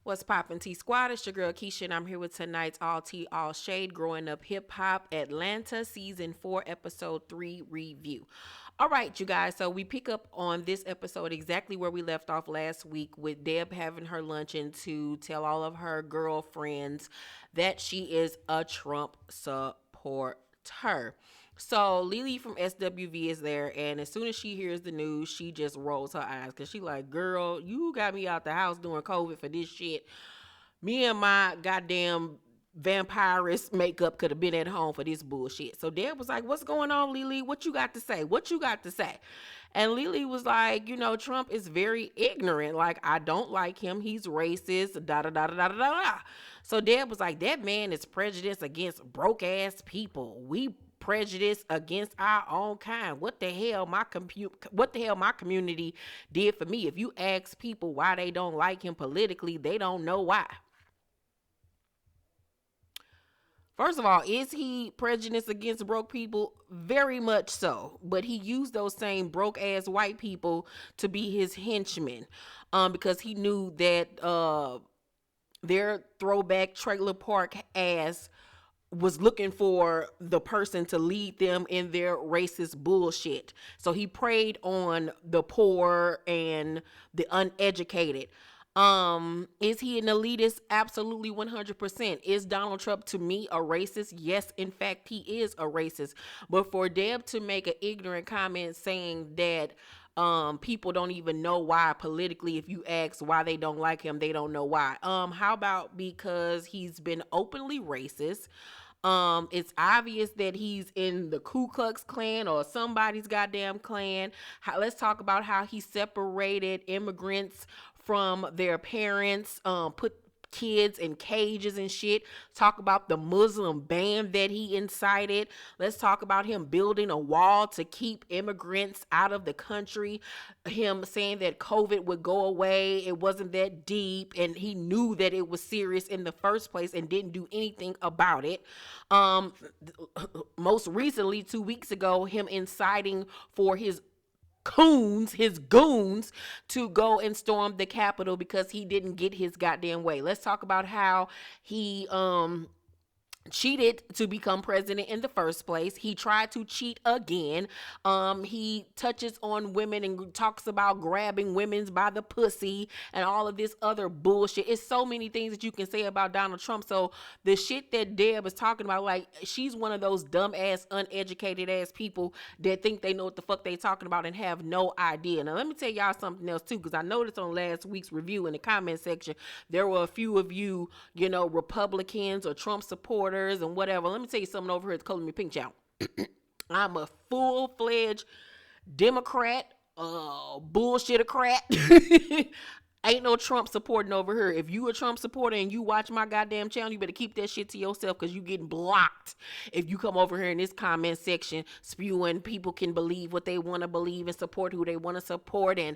What's poppin' T Squad? It's your girl Keisha, and I'm here with tonight's All Tea, All Shade Growing Up Hip Hop Atlanta Season 4, Episode 3 review. All right, you guys, so we pick up on this episode exactly where we left off last week with Deb having her luncheon to tell all of her girlfriends that she is a Trump supporter. So Lily from SWV is there, and as soon as she hears the news, she just rolls her eyes because she like, girl, you got me out the house during COVID for this shit. Me and my goddamn vampirist makeup could have been at home for this bullshit. So Dad was like, what's going on, Lily? What you got to say? What you got to say? And Lily was like, Trump is very ignorant. Like, I don't like him. He's racist. Da da da da da da da. So Dad was like, that man is prejudiced against broke ass people. We prejudice against our own kind. What the hell my community did for me? If you ask people why they don't like him politically, they don't know why. First of all, is he prejudiced against broke people? Very much so. But he used those same broke ass white people to be his henchmen, because he knew that their throwback trailer park ass was looking for the person to lead them in their racist bullshit. So he preyed on the poor and the uneducated. Is he an elitist? Absolutely 100%. Is Donald Trump to me a racist? Yes, in fact, he is a racist. But for Deb to make an ignorant comment saying that people don't even know why politically, if you ask why they don't like him, they don't know why. How about because he's been openly racist? It's obvious that he's in the Ku Klux Klan or somebody's goddamn clan. Let's talk about how he separated immigrants from their parents, put kids in cages and shit. Talk about the Muslim ban that he incited. Let's talk about him building a wall to keep immigrants out of the country. Him saying that COVID would go away. It wasn't that deep, and he knew that it was serious in the first place and didn't do anything about it. Most recently, 2 weeks ago, him inciting for his goons to go and storm the Capitol because he didn't get his goddamn way. Let's talk about how he cheated to become president in the first place. He tried to cheat again. He touches on women and talks about grabbing women's by the pussy and all of this other bullshit. It's so many things that you can say about Donald Trump. So the shit that Deb is talking about, like, she's one of those dumb ass, uneducated ass people that think they know what the fuck they talking about and have no idea. Now let me tell y'all something else too, because I noticed on last week's review in the comment section, there were a few of you, Republicans or Trump supporters and whatever. Let me tell you something over here. It's calling me pink child. I'm a full-fledged Democrat, bullshitocrat. Ain't no Trump supporting over here. If you a Trump supporter and you watch my goddamn channel, you better keep that shit to yourself, because you getting blocked if you come over here in this comment section spewing people can believe what they want to believe and support who they want to support, and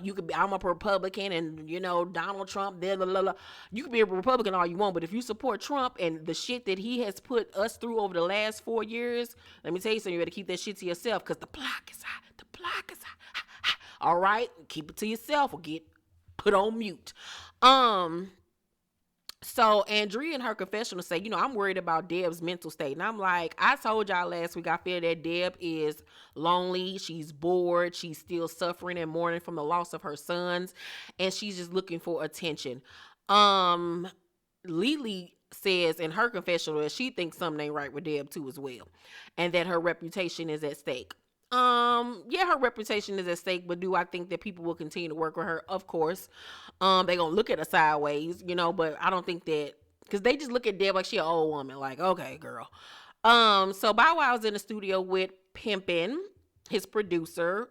you could be, I'm a Republican and Donald Trump, blah, blah, blah. You can be a Republican all you want, but if you support Trump and the shit that he has put us through over the last 4 years, let me tell you something, you better keep that shit to yourself, because the block is hot. The block is hot. All right, keep it to yourself or get put on mute. So Andrea in her confessional say, I'm worried about Deb's mental state. And I'm like, I told y'all last week, I feel that Deb is lonely. She's bored. She's still suffering and mourning from the loss of her sons. And she's just looking for attention. Lily says in her confessional that she thinks something ain't right with Deb too as well. And that her reputation is at stake. Yeah, her reputation is at stake, but do I think that people will continue to work with her? Of course. They gonna look at her sideways, but I don't think that, because they just look at Deb like she an old woman, like, okay, girl. So Bow Wow's in the studio with Pimpin, his producer,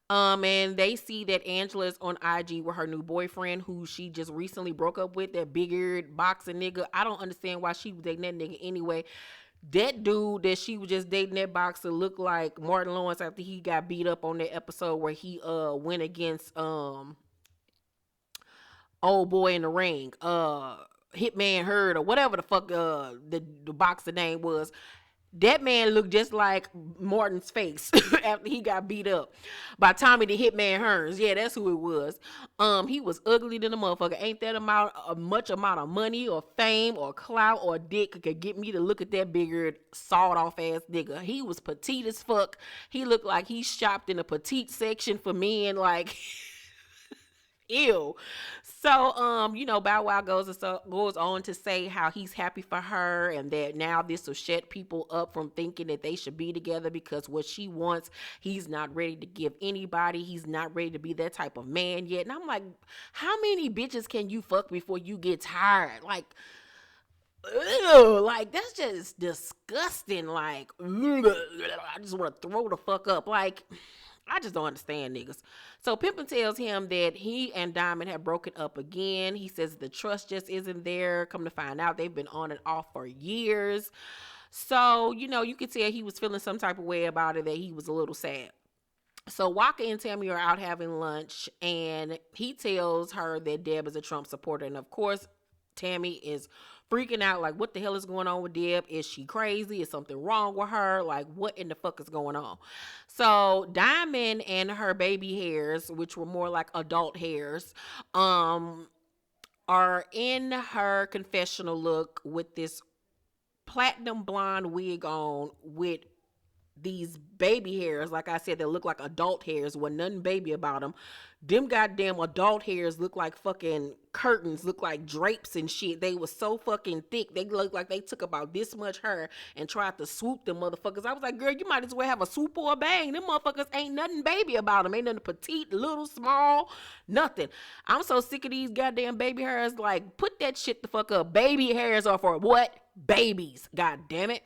and they see that Angela is on IG with her new boyfriend, who she just recently broke up with, that big-eared boxing nigga. I don't understand why she was dating that nigga anyway. That dude that she was just dating, that boxer, looked like Martin Lawrence after he got beat up on that episode where he went against old boy in the ring, Hitman Hurd or whatever the fuck the boxer name was. That man looked just like Martin's face after he got beat up by Tommy the Hitman Hearns. Yeah, that's who it was. He was ugly than a motherfucker. Ain't that amount a much amount of money or fame or clout or dick could get me to look at that bigger sawed off ass nigga. He was petite as fuck. He looked like he shopped in a petite section for men. Like ew. So, Bow Wow goes on to say how he's happy for her and that now this will shut people up from thinking that they should be together because what she wants, he's not ready to give anybody. He's not ready to be that type of man yet. And I'm like, how many bitches can you fuck before you get tired? Like, ew, like that's just disgusting. Like, I just want to throw the fuck up. Like, I just don't understand niggas. So Pimpin tells him that he and Diamond have broken up again. He says the trust just isn't there. Come to find out, they've been on and off for years. So, you could tell he was feeling some type of way about it, that he was a little sad. So Waka and Tammy are out having lunch, and he tells her that Deb is a Trump supporter. And of course, Tammy is freaking out, like, what the hell is going on with Deb? Is she crazy? Is something wrong with her? Like, what in the fuck is going on? So Diamond and her baby hairs, which were more like adult hairs, are in her confessional look with this platinum blonde wig on with these baby hairs, like I said, that look like adult hairs with nothing baby about them. Them goddamn adult hairs look like fucking curtains, look like drapes and shit. They was so fucking thick. They look like they took about this much hair and tried to swoop them motherfuckers. I was like, girl, you might as well have a swoop or a bang. Them motherfuckers ain't nothing baby about them. Ain't nothing petite, little, small, nothing. I'm so sick of these goddamn baby hairs. Like, put that shit the fuck up. Baby hairs are for what? Babies. God damn it.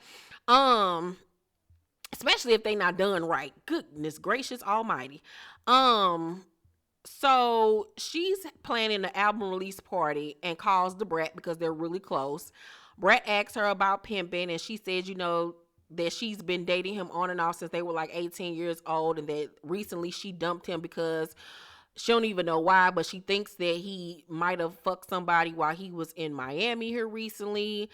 Especially if they not done right. Goodness gracious almighty. So she's planning an album release party and calls the Brat because they're really close. Brat asks her about Pimpin, and she says, that she's been dating him on and off since they were like 18 years old, and that recently she dumped him because she don't even know why, but she thinks that he might have fucked somebody while he was in Miami here recently.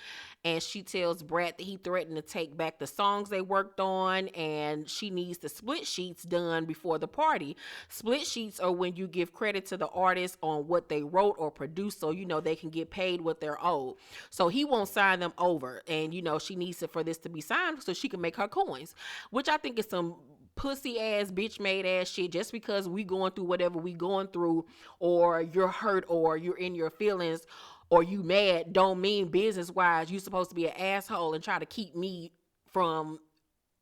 And she tells Brat that he threatened to take back the songs they worked on, and she needs the split sheets done before the party. Split sheets are when you give credit to the artist on what they wrote or produced, so they can get paid what they're owed. So he won't sign them over, and she needs it for this to be signed so she can make her coins, which I think is some pussy ass bitch made ass shit. Just because we going through whatever we going through, or you're hurt, or you're in your feelings, or you mad, don't mean business wise you supposed to be an asshole and try to keep me from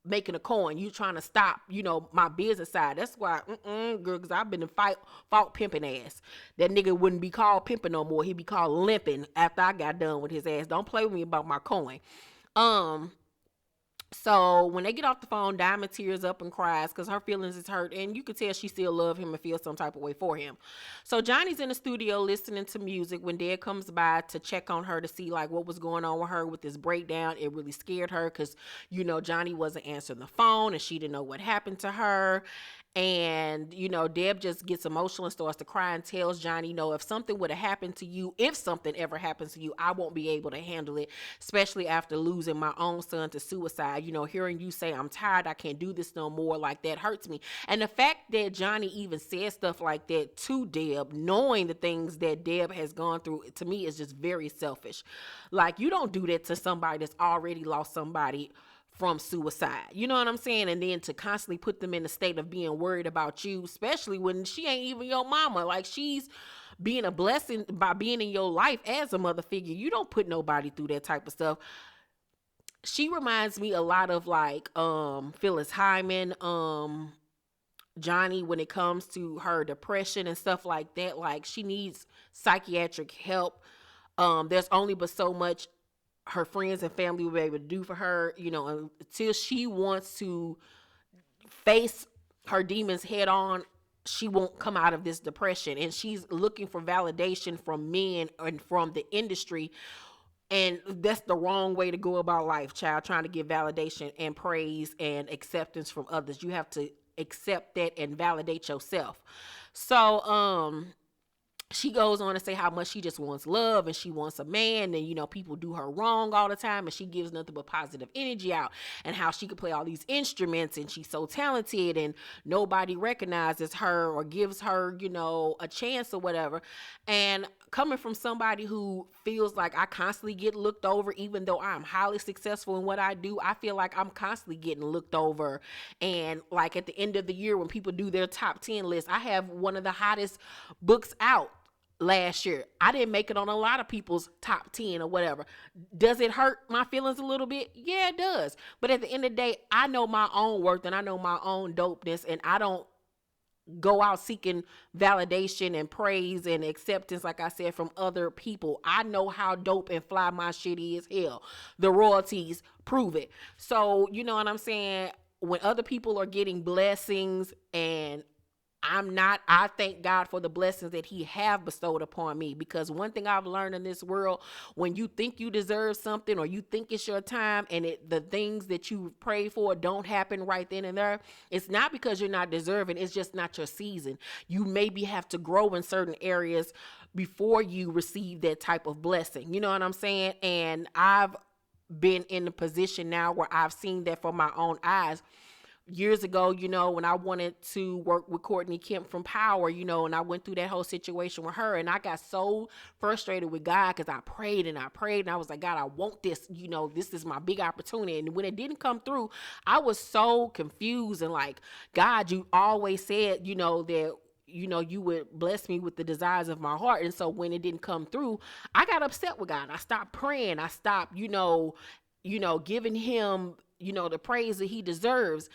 making a coin. You trying to stop my business side. That's why girl, because I've been in fought pimping ass. That nigga wouldn't be called pimping no more. He'd be called limping after I got done with his ass. Don't play with me about my coin. So when they get off the phone, Diamond tears up and cries because her feelings is hurt, and you can tell she still love him and feels some type of way for him. So Johnny's in the studio listening to music when Dad comes by to check on her to see like what was going on with her with this breakdown. It really scared her because Johnny wasn't answering the phone and she didn't know what happened to her. And Deb just gets emotional and starts to cry and tells Johnny, if something would have happened to you, if something ever happens to you, I won't be able to handle it, especially after losing my own son to suicide. Hearing you say I'm tired, I can't do this no more, like that hurts me. And the fact that Johnny even said stuff like that to Deb, knowing the things that Deb has gone through, to me is just very selfish. Like, you don't do that to somebody that's already lost somebody from suicide. You know what I'm saying? And then to constantly put them in a state of being worried about you, especially when she ain't even your mama. Like, she's being a blessing by being in your life as a mother figure. You don't put nobody through that type of stuff. She reminds me a lot of like Phyllis Hyman, Jhonni, when it comes to her depression and stuff like that. Like, she needs psychiatric help. There's only but so much her friends and family will be able to do for her, until she wants to face her demons head on. She won't come out of this depression, and she's looking for validation from men and from the industry, and that's the wrong way to go about life, child. Trying to get validation and praise and acceptance from others. You have to accept that and validate yourself. So she goes on to say how much she just wants love and she wants a man, and people do her wrong all the time and she gives nothing but positive energy out, and how she could play all these instruments and she's so talented and nobody recognizes her or gives her a chance or whatever. And coming from somebody who feels like I constantly get looked over, even though I'm highly successful in what I do, I feel like I'm constantly getting looked over. And like at the end of the year when people do their top 10 list, I have one of the hottest books out last year. I didn't make it on a lot of people's top 10 or whatever. Does it hurt my feelings a little bit? Yeah, it does. But at the end of the day, I know my own worth and I know my own dopeness, and I don't go out seeking validation and praise and acceptance, like I said, from other people. I know how dope and fly my shit is. Hell, the royalties prove it. So, you know what I'm saying? When other people are getting blessings and I'm not, I thank God for the blessings that he have bestowed upon me, because one thing I've learned in this world, when you think you deserve something or you think it's your time and the things that you pray for don't happen right then and there, it's not because you're not deserving, it's just not your season. You maybe have to grow in certain areas before you receive that type of blessing. You know what I'm saying? And I've been in a position now where I've seen that for my own eyes. Years ago, when I wanted to work with Courtney Kemp from Power, and I went through that whole situation with her, and I got so frustrated with God because I prayed and I prayed and I was like, God, I want this, this is my big opportunity. And when it didn't come through, I was so confused and like, God, you always said, that you would bless me with the desires of my heart. And so when it didn't come through, I got upset with God. I stopped praying. I stopped, giving him, the praise that he deserves.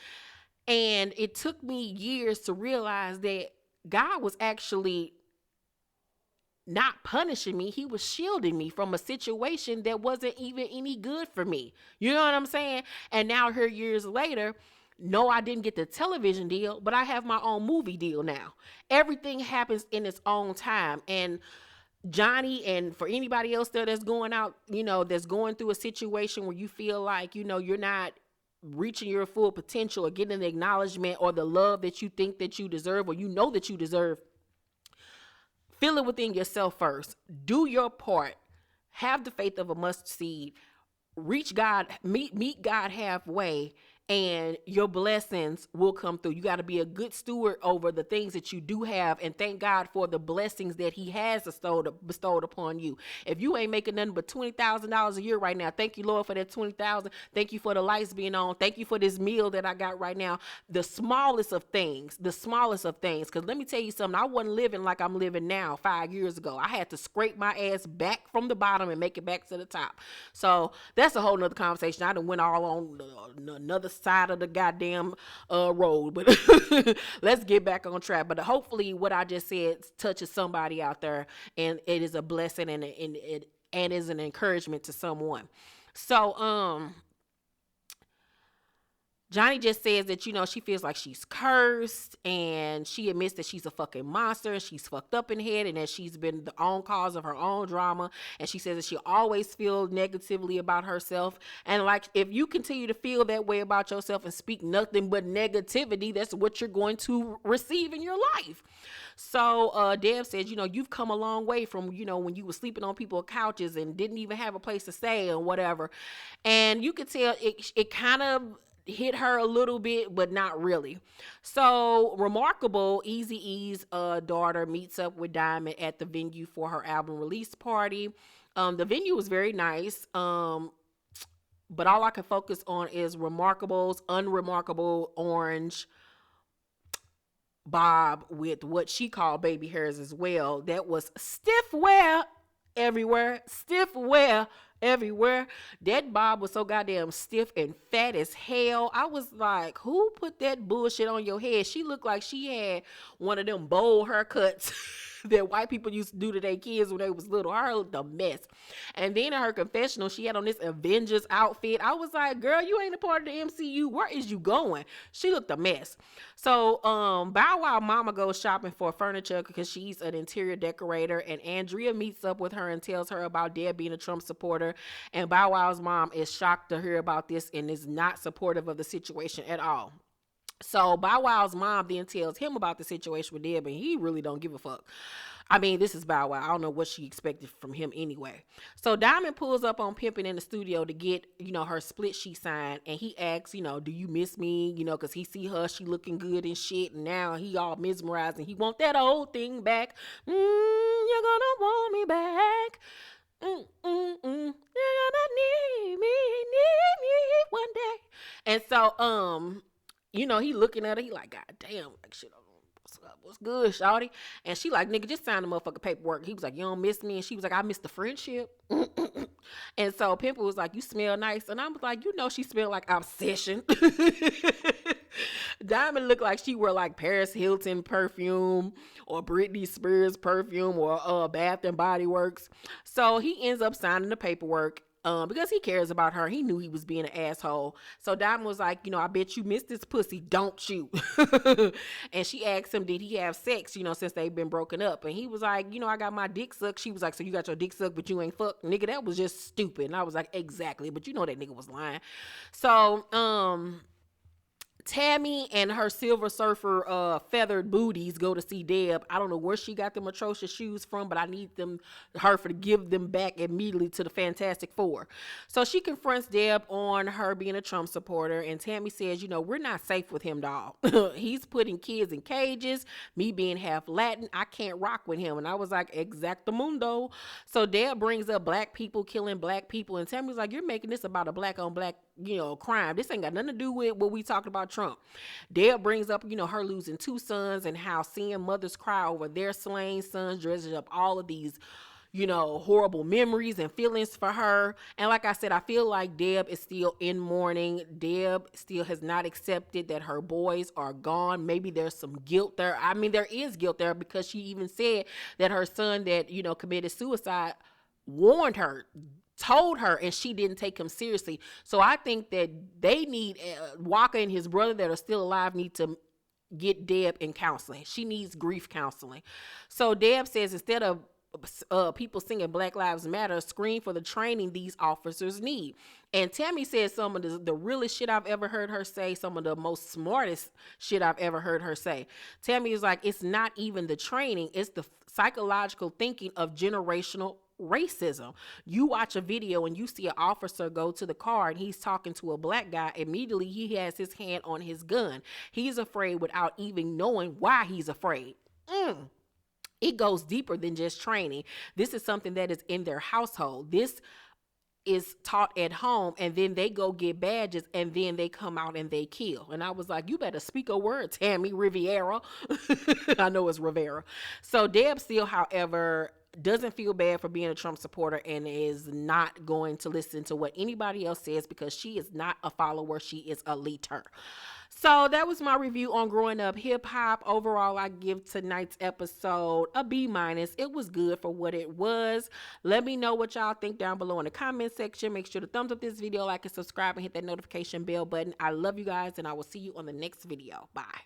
And it took me years to realize that God was actually not punishing me. He was shielding me from a situation that wasn't even any good for me. You know what I'm saying? And now here years later, no, I didn't get the television deal, but I have my own movie deal now. Everything happens in its own time. And Jhonni, and for anybody else there that's going out, that's going through a situation where you feel like, you're not reaching your full potential or getting the acknowledgement or the love that you think that you deserve, or that you deserve, feel it within yourself first. Do your part. Have the faith of a mustard seed. Reach God, meet God halfway, and your blessings will come through. You got to be a good steward over the things that you do have, and thank God for the blessings that he has bestowed upon you. If you ain't making nothing but $20,000 a year right now, thank you, Lord, for that $20,000. Thank you for the lights being on. Thank you for this meal that I got right now. The smallest of things, because let me tell you something, I wasn't living like I'm living now 5 years ago. I had to scrape my ass back from the bottom and make it back to the top. So that's a whole nother conversation. I done went all on another side of the goddamn road, but let's get back on track. But hopefully what I just said touches somebody out there, and it is a blessing, and it is an encouragement to someone. So Jhonni just says that, she feels like she's cursed, and she admits that she's a fucking monster and she's fucked up in the head, and that she's been the own cause of her own drama. And she says that she always feels negatively about herself. And like, if you continue to feel that way about yourself and speak nothing but negativity, that's what you're going to receive in your life. So Deb says, you've come a long way from, when you were sleeping on people's couches and didn't even have a place to stay or whatever. And you could tell it kind of hit her a little bit, but not really. So Remarkable, Eazy-E's daughter, meets up with Diamond at the venue for her album release party. The venue was very nice, but all I can focus on is Remarkable's unremarkable orange bob with what she called baby hairs as well. That was stiff wear everywhere. That bob was so goddamn stiff and fat as hell. I was like, who put that bullshit on your head? She looked like she had one of them bowl haircuts that white people used to do to their kids when they was little. Her looked a mess. And then in her confessional, she had on this Avengers outfit. I was like, girl, you ain't a part of the MCU. Where is you going? She looked a mess. So Bow Wow mama goes shopping for furniture because she's an interior decorator, and Andrea meets up with her and tells her about Deb being a Trump supporter. And Bow Wow's mom is shocked to hear about this and is not supportive of the situation at all. So Bow Wow's mom then tells him about the situation with Deb, and he really don't give a fuck. I mean, this is Bow Wow. I don't know what she expected from him anyway. So Diamond pulls up on Pimpin in the studio to get, her split sheet signed, and he asks, do you miss me? Because he see her, she looking good and shit, and now he all mesmerized, and he want that old thing back. You're gonna want me back. You're gonna need me one day. And so, he looking at her, he like, God damn, like shit. What's up? What's good, shawty? And she like, nigga, just sign the motherfucking paperwork. He was like, you don't miss me? And she was like, I miss the friendship. And so Pimple was like, you smell nice. And I was like, she smelled like obsession. Diamond looked like she wore like Paris Hilton perfume or Britney Spears perfume or Bath and Body Works. So he ends up signing the paperwork. Because he cares about her. He knew he was being an asshole. So Diamond was like, I bet you missed this pussy, don't you? And she asked him, did he have sex, since they've been broken up? And he was like, I got my dick sucked. She was like, so you got your dick sucked, but you ain't fucked? Nigga, that was just stupid. And I was like, exactly. But that nigga was lying. So, Tammy and her Silver Surfer feathered booties go to see Deb. I don't know where she got them atrocious shoes from, but I need her to give them back immediately to the Fantastic Four. So she confronts Deb on her being a Trump supporter, and Tammy says, we're not safe with him, dog. He's putting kids in cages. Me being half Latin, I can't rock with him. And I was like, exactamundo. So Deb brings up black people killing black people, and Tammy's like, you're making this about a black on black crime. This ain't got nothing to do with what we talked about Trump. Deb brings up, her losing 2 sons and how seeing mothers cry over their slain sons dredges up all of these, horrible memories and feelings for her. And like I said, I feel like Deb is still in mourning. Deb still has not accepted that her boys are gone. Maybe there's some guilt there. I mean, there is guilt there because she even said that her son that, committed suicide warned her, told her, and she didn't take him seriously. So I think that they need Walker and his brother that are still alive need to get Deb in counseling. She needs grief counseling. So Deb says instead of people singing Black Lives Matter, scream for the training these officers need. And Tammy says some of the realest shit I've ever heard her say, some of the most smartest shit I've ever heard her say. Tammy is like, it's not even the training, it's the psychological thinking of generational racism. You watch a video and you see an officer go to the car and he's talking to a black guy. Immediately he has his hand on his gun. He's afraid without even knowing why he's afraid. It goes deeper than just training. This is something that is in their household. This is taught at home, and then they go get badges, and then they come out and they kill. And I was like, you better speak a word, Tammy Riviera. I know it's Rivera. So Deb still, however, doesn't feel bad for being a Trump supporter and is not going to listen to what anybody else says because she is not a follower. She is a leader. So that was my review on Growing Up Hip Hop. Overall, I give tonight's episode a B-. It was good for what it was. Let me know what y'all think down below in the comment section. Make sure to thumbs up this video, like and subscribe, and hit that notification bell button. I love you guys, and I will see you on the next video. Bye.